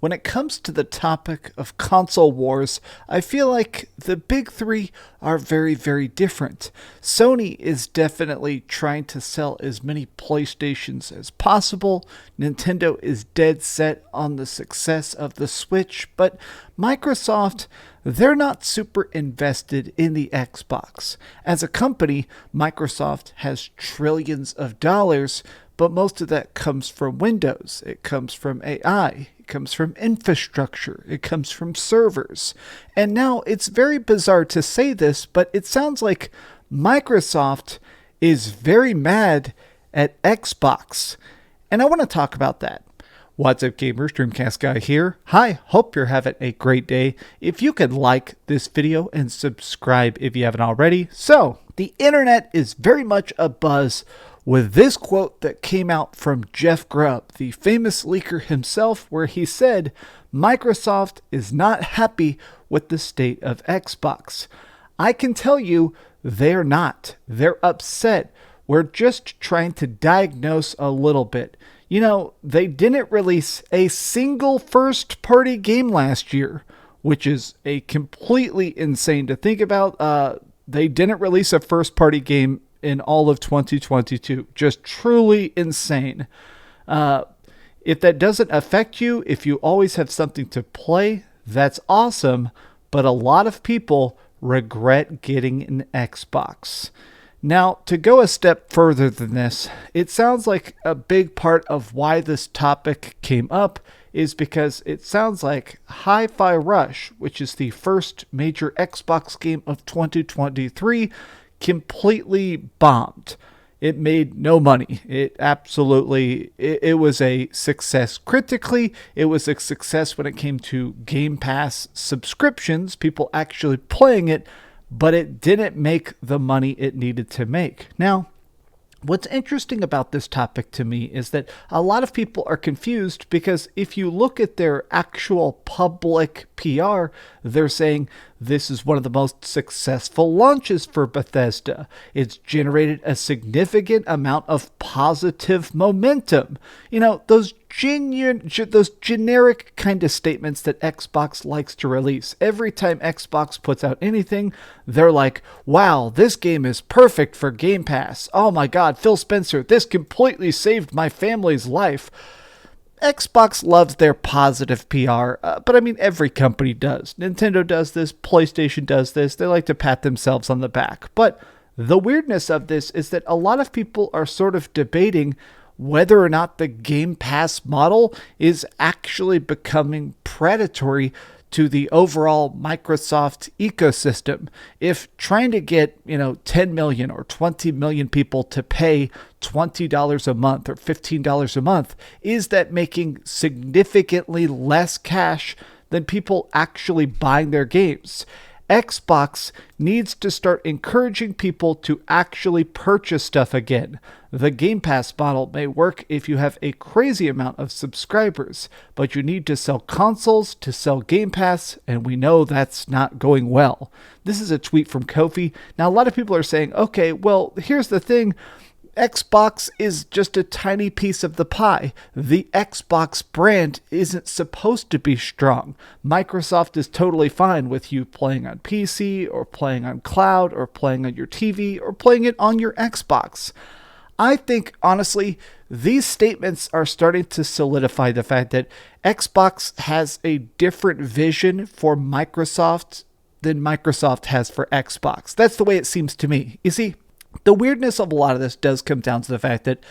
when it comes to the topic of console wars, I feel like the big three are very, very different. Sony is definitely trying to sell as many PlayStations as possible. Nintendo is dead set on the success of the Switch, but Microsoft, they're not super invested in the Xbox. As a company, Microsoft has trillions of dollars, but most of that comes from Windows. It comes from AI. It comes from infrastructure. It comes from servers. And now it's very bizarre to say this, but it sounds like Microsoft is very mad at Xbox. And I want to talk about that. What's up, gamers? DreamcastGuy here. Hi, hope you're having a great day. If you could like this video and subscribe if you haven't already. So, the internet is very much abuzz with this quote that came out from Jeff Grubb, the famous leaker himself, where he said, Microsoft is not happy with the state of Xbox. I can tell you, they're not. They're upset. We're just trying to diagnose a little bit. You know, they didn't release a single first-party game last year, which is a completely insane to think about. They didn't release a first-party game in all of 2022. Just truly insane. If that doesn't affect you, if you always have something to play, that's awesome. But a lot of people regret getting an Xbox. Now, to go a step further than this, it sounds like a big part of why this topic came up is because it sounds like Hi-Fi Rush, which is the first major Xbox game of 2023, completely bombed. It made no money. It was a success critically. It was a success when it came to Game Pass subscriptions, people actually playing it, but it didn't make the money it needed to make. Now, what's interesting about this topic to me is that a lot of people are confused because if you look at their actual public PR, they're saying this is one of the most successful launches for Bethesda. It's generated a significant amount of positive momentum. You know, those generic kind of statements that Xbox likes to release. Every time Xbox puts out anything, they're like, wow, this game is perfect for Game Pass. Oh my God, Phil Spencer, this completely saved my family's life. Xbox loves their positive PR, but I mean, every company does. Nintendo does this, PlayStation does this. They like to pat themselves on the back. But the weirdness of this is that a lot of people are sort of debating whether or not the Game Pass model is actually becoming predatory to the overall Microsoft ecosystem. If trying to get, 10 million or 20 million people to pay $20 a month or $15 a month, is that making significantly less cash than people actually buying their games? Xbox needs to start encouraging people to actually purchase stuff again. The Game Pass model may work if you have a crazy amount of subscribers, but you need to sell consoles to sell Game Pass, and we know that's not going well. This is a tweet from Kofi. Now, a lot of people are saying, okay, well, here's the thing. Xbox is just a tiny piece of the pie. The Xbox brand isn't supposed to be strong. Microsoft is totally fine with you playing on PC or playing on cloud or playing on your TV or playing it on your Xbox. I think, honestly, these statements are starting to solidify the fact that Xbox has a different vision for Microsoft than Microsoft has for Xbox. That's the way it seems to me. You see, the weirdness of a lot of this does come down to the fact that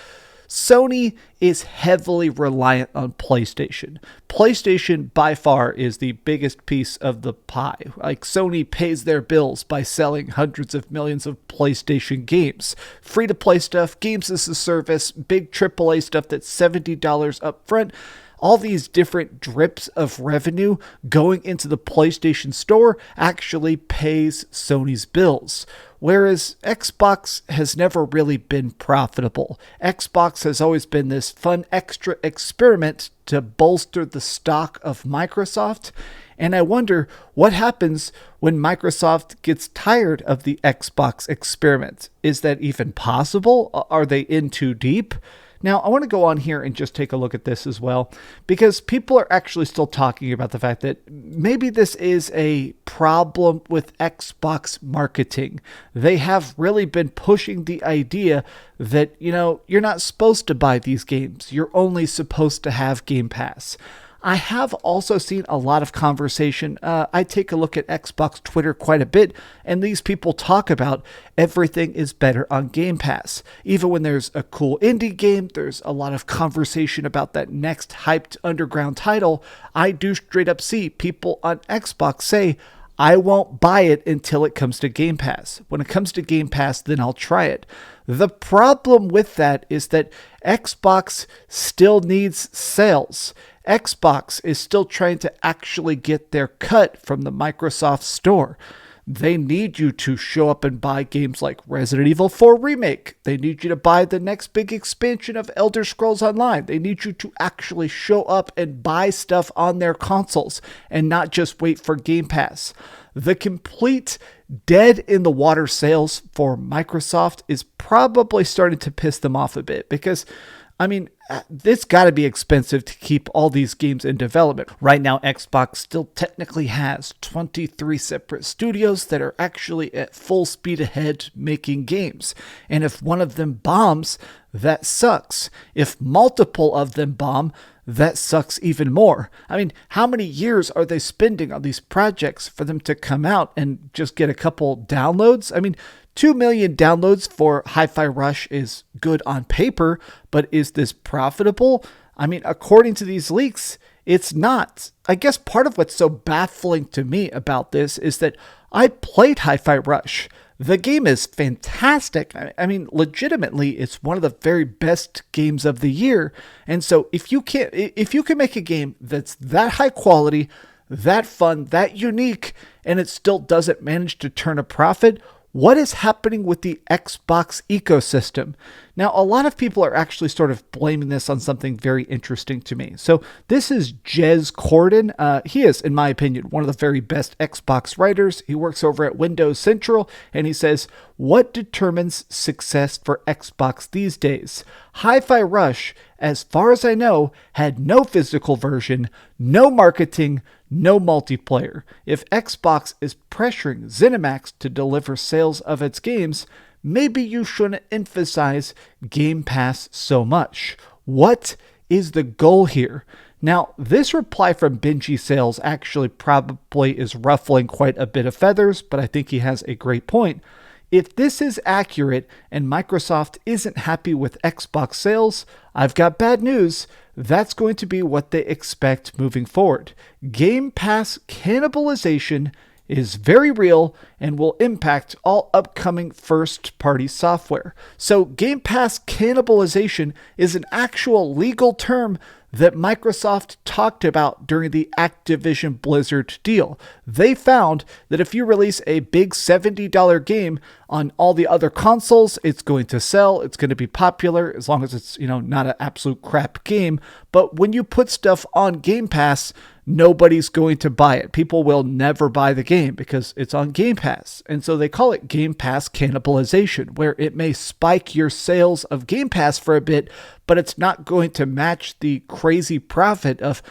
Sony is heavily reliant on PlayStation. PlayStation, by far, is the biggest piece of the pie. Like, Sony pays their bills by selling hundreds of millions of PlayStation games. Free-to-play stuff, games as a service, big AAA stuff that's $70 up front. All these different drips of revenue going into the PlayStation Store actually pays Sony's bills. Whereas Xbox has never really been profitable. Xbox has always been this fun extra experiment to bolster the stock of Microsoft. And I wonder what happens when Microsoft gets tired of the Xbox experiment. Is that even possible? Are they in too deep? Now, I want to go on here and just take a look at this as well, because people are actually still talking about the fact that maybe this is a problem with Xbox marketing. They have really been pushing the idea that, you're not supposed to buy these games. You're only supposed to have Game Pass. I have also seen a lot of conversation. I take a look at Xbox Twitter quite a bit, and these people talk about everything is better on Game Pass. Even when there's a cool indie game, there's a lot of conversation about that next hyped underground title. I do straight up see people on Xbox say, I won't buy it until it comes to Game Pass. When it comes to Game Pass, then I'll try it. The problem with that is that Xbox still needs sales. Xbox is still trying to actually get their cut from the Microsoft Store. They need you to show up and buy games like Resident Evil 4 Remake. They need you to buy the next big expansion of Elder Scrolls Online. They need you to actually show up and buy stuff on their consoles and not just wait for Game Pass. The complete dead in the water sales for Microsoft is probably starting to piss them off a bit because, it's got to be expensive to keep all these games in development. Right now, Xbox still technically has 23 separate studios that are actually at full speed ahead making games. And if one of them bombs, that sucks. If multiple of them bomb, that sucks even more. How many years are they spending on these projects for them to come out and just get a couple downloads? 2 million downloads for Hi-Fi Rush is good on paper, but is this profitable? According to these leaks, it's not. I guess part of what's so baffling to me about this is that I played Hi-Fi Rush. The game is fantastic. Legitimately, it's one of the very best games of the year. And so if you can make a game that's that high quality, that fun, that unique, and it still doesn't manage to turn a profit, what is happening with the Xbox ecosystem? Now, a lot of people are actually sort of blaming this on something very interesting to me. So this is Jez Corden. He is, in my opinion, one of the very best Xbox writers. He works over at Windows Central, and he says, what determines success for Xbox these days? Hi-Fi Rush, as far as I know, had no physical version, no marketing, no multiplayer. If Xbox is pressuring ZeniMax to deliver sales of its games, maybe you shouldn't emphasize Game Pass so much. What is the goal here? Now, this reply from Benji Sales actually probably is ruffling quite a bit of feathers, but I think he has a great point. If this is accurate and Microsoft isn't happy with Xbox sales, I've got bad news. That's going to be what they expect moving forward. Game Pass cannibalization is very real and will impact all upcoming first-party software. So Game Pass cannibalization is an actual legal term that Microsoft talked about during the Activision Blizzard deal. They found that if you release a big $70 game on all the other consoles, it's going to sell, it's going to be popular, as long as it's, not an absolute crap game. But when you put stuff on Game Pass, nobody's going to buy it. People will never buy the game because it's on Game Pass. And so they call it Game Pass cannibalization, where it may spike your sales of Game Pass for a bit, but it's not going to match the crazy profit of,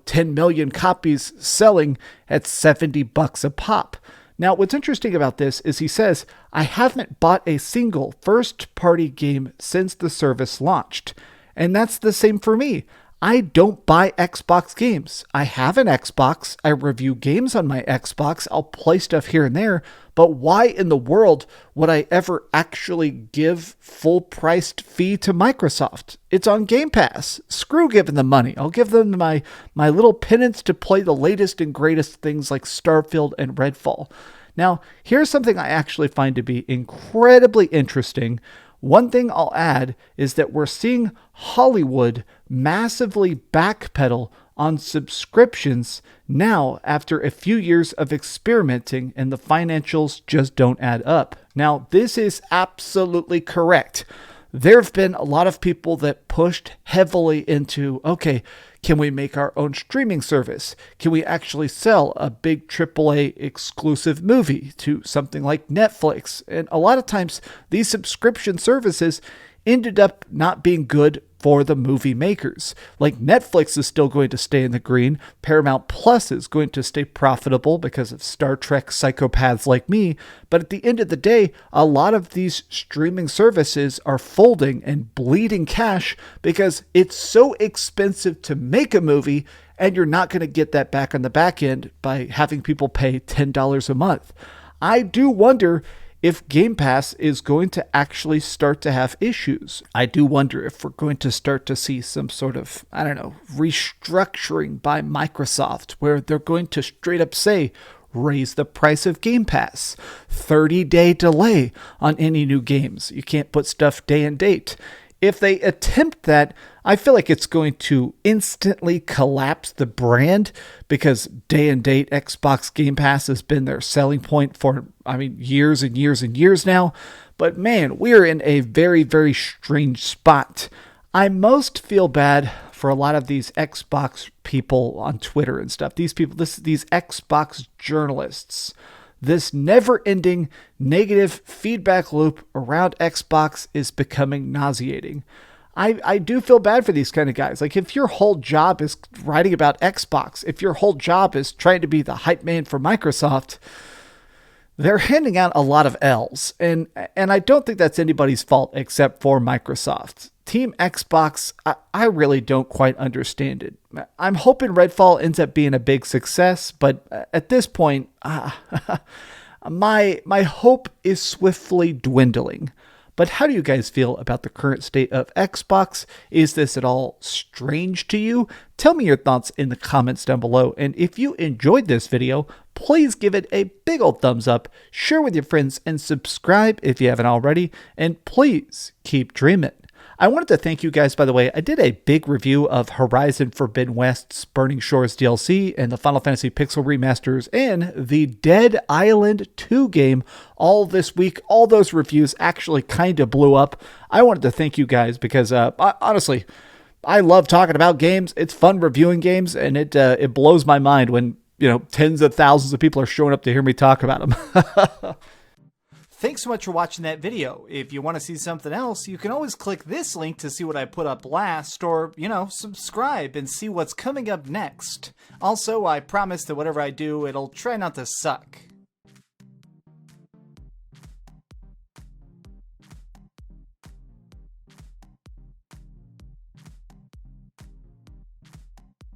10 million copies selling at $70 a pop. Now, what's interesting about this is he says, I haven't bought a single first-party game since the service launched. And that's the same for me. I don't buy Xbox games. I have an Xbox. I review games on my Xbox. I'll play stuff here and there. But why in the world would I ever actually give full-priced fee to Microsoft? It's on Game Pass. Screw giving them money. I'll give them my little penance to play the latest and greatest things like Starfield and Redfall. Now, here's something I actually find to be incredibly interesting. One thing I'll add is that we're seeing Hollywood massively backpedal on subscriptions now after a few years of experimenting, and the financials just don't add up. Now, this is absolutely correct. There have been a lot of people that pushed heavily into, okay, can we make our own streaming service? Can we actually sell a big AAA exclusive movie to something like Netflix? And a lot of times these subscription services, ended up not being good for the movie makers. Like Netflix is still going to stay in the green. Paramount Plus is going to stay profitable because of Star Trek psychopaths like me. But at the end of the day, a lot of these streaming services are folding and bleeding cash because it's so expensive to make a movie, and you're not going to get that back on the back end by having people pay $10 a month. I do wonder if Game Pass is going to actually start to have issues. I do wonder if we're going to start to see some sort of, restructuring by Microsoft, where they're going to straight up say, raise the price of Game Pass, 30-day delay on any new games. You can't put stuff day and date. If they attempt that, I feel like it's going to instantly collapse the brand, because day and date Xbox Game Pass has been their selling point for, years and years and years now. But man, we're in a very, very strange spot. I most feel bad for a lot of these Xbox people on Twitter and stuff. These people, these Xbox journalists. This never-ending negative feedback loop around Xbox is becoming nauseating. I do feel bad for these kind of guys. Like, if your whole job is writing about Xbox, if your whole job is trying to be the hype man for Microsoft, they're handing out a lot of L's. And I don't think that's anybody's fault except for Microsoft. Team Xbox, I really don't quite understand it. I'm hoping Redfall ends up being a big success, but at this point, my hope is swiftly dwindling. But how do you guys feel about the current state of Xbox? Is this at all strange to you? Tell me your thoughts in the comments down below. And if you enjoyed this video, please give it a big old thumbs up, share with your friends, and subscribe if you haven't already. And please keep dreaming. I wanted to thank you guys, by the way. I did a big review of Horizon Forbidden West's Burning Shores DLC and the Final Fantasy Pixel remasters and the Dead Island 2 game all this week. All those reviews actually kind of blew up. I wanted to thank you guys because honestly, I love talking about games. It's fun reviewing games, and it blows my mind when, tens of thousands of people are showing up to hear me talk about them. Thanks so much for watching that video. If you want to see something else, you can always click this link to see what I put up last, or, subscribe and see what's coming up next. Also, I promise that whatever I do, it'll try not to suck.